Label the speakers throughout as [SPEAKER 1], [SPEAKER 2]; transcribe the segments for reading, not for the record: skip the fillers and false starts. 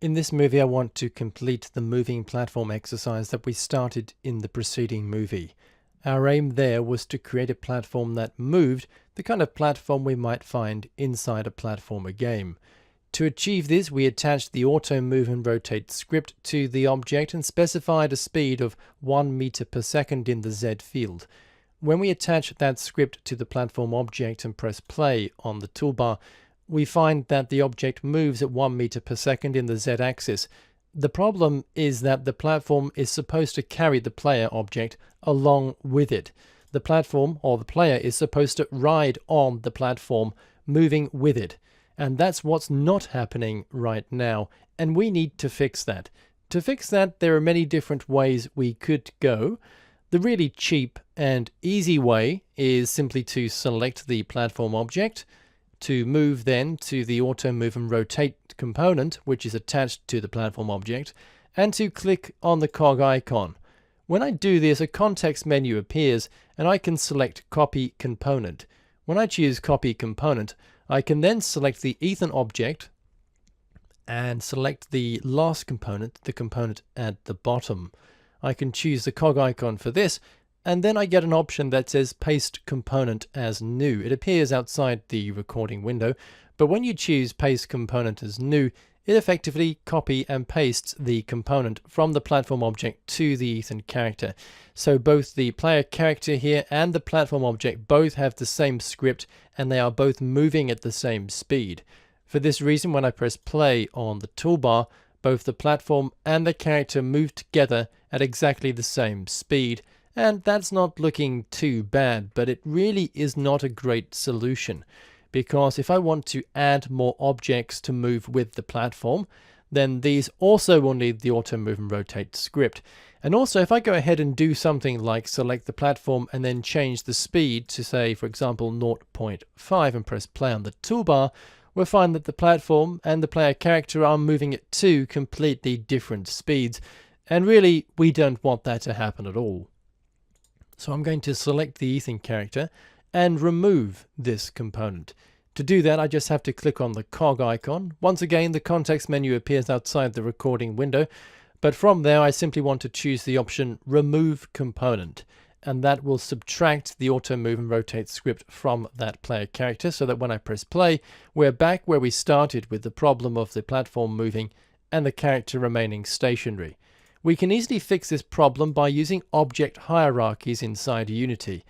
[SPEAKER 1] In this movie, I want to complete the moving platform exercise that we started in the preceding movie. Our aim there was to create a platform that moved, the kind of platform we might find inside a platformer game. To achieve this, we attached the auto move and rotate script to the object and specified a speed of 1 meter per second in the Z field. When we attach that script to the platform object and press play on the toolbar, we find that the object moves at 1 meter per second in the Z-axis. The problem is that the platform is supposed to carry the player object along with it. The platform, or the player, is supposed to ride on the platform, moving with it. And that's what's not happening right now, and we need to fix that. To fix that, there are many different ways we could go. The really cheap and easy way is simply to select the platform object, to move then to the auto move and rotate component, which is attached to the platform object, and to click on the cog icon. When I do this, a context menu appears and I can select copy component. When I choose copy component, I can then select the Ethan object and select the last component, the component at the bottom. I can choose the cog icon for this, and then I get an option that says paste component as new. It appears outside the recording window, but when you choose paste component as new, it effectively copy and pastes the component from the platform object to the Ethan character. So both the player character here and the platform object both have the same script, and they are both moving at the same speed. For this reason, when I press play on the toolbar, both the platform and the character move together at exactly the same speed. And that's not looking too bad, but it really is not a great solution, because if I want to add more objects to move with the platform, then these also will need the auto move and rotate script. And also, if I go ahead and do something like select the platform and then change the speed to, say, for example, 0.5 and press play on the toolbar, we'll find that the platform and the player character are moving at two completely different speeds. And really, we don't want that to happen at all. So I'm going to select the Ethan character and remove this component. To do that, I just have to click on the cog icon. Once again, the context menu appears outside the recording window, but from there I simply want to choose the option remove component, and that will subtract the auto move and rotate script from that player character, so that when I press play, we're back where we started with the problem of the platform moving and the character remaining stationary. We can easily fix this problem by using object hierarchies inside Unity.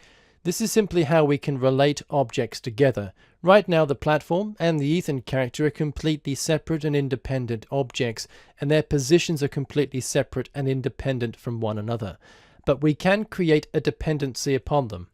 [SPEAKER 1] This is simply how we can relate objects together. Right now, the platform and the Ethan character are completely separate and independent objects, and their positions are completely separate and independent from one another. But we can create a dependency upon them.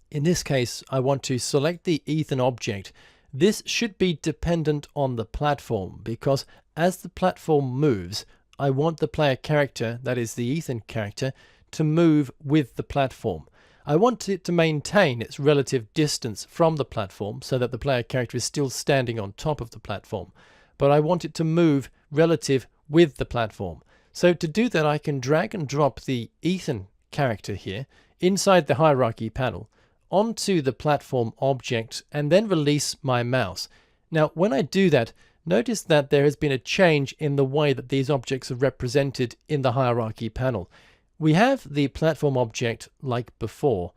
[SPEAKER 1] In this case, I want to select the Ethan object. This should be dependent on the platform, because as the platform moves, I want the player character, that is the Ethan character, to move with the platform. I want it to maintain its relative distance from the platform so that the player character is still standing on top of the platform, but I want it to move relative with the platform. So to do that, I can drag and drop the Ethan character here inside the hierarchy panel onto the platform object and then release my mouse. Now, when I do that, notice that there has been a change in the way that these objects are represented in the hierarchy panel. We have the platform object like before,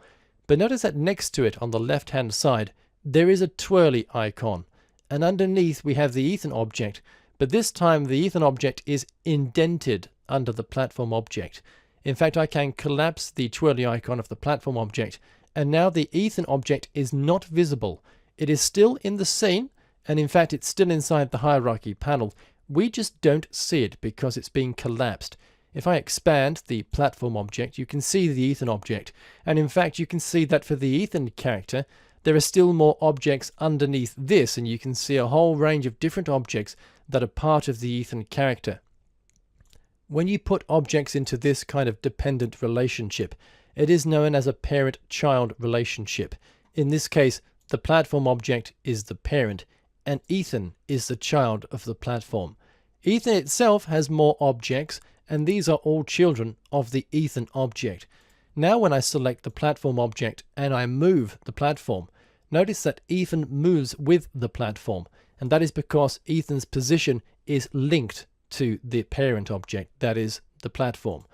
[SPEAKER 1] but notice that next to it on the left hand side there is a twirly icon, and underneath we have the Ethan object, but this time the Ethan object is indented under the platform object. In fact, I can collapse the twirly icon of the platform object, and now the Ethan object is not visible. It is still in the scene, and in fact it's still inside the hierarchy panel. We just don't see it because it's being collapsed. If I expand the platform object, you can see the Ethan object, and in fact you can see that for the Ethan character there are still more objects underneath this, and you can see a whole range of different objects that are part of the Ethan character. When you put objects into this kind of dependent relationship, it is known as a parent-child relationship. In this case, the platform object is the parent, and Ethan is the child of the platform. Ethan itself has more objects, and these are all children of the Ethan object. Now when I select the platform object and I move the platform, notice that Ethan moves with the platform, and that is because Ethan's position is linked to the parent object, that is, the platform.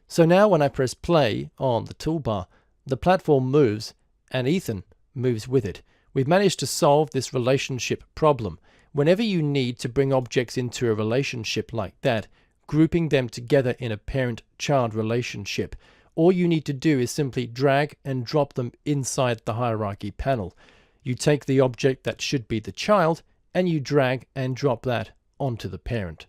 [SPEAKER 1] So now when I press play on the toolbar, the platform moves and Ethan moves with it. We've managed to solve this relationship problem. Whenever you need to bring objects into a relationship like that, grouping them together in a parent-child relationship, all you need to do is simply drag and drop them inside the hierarchy panel. You take the object that should be the child and you drag and drop that onto the parent.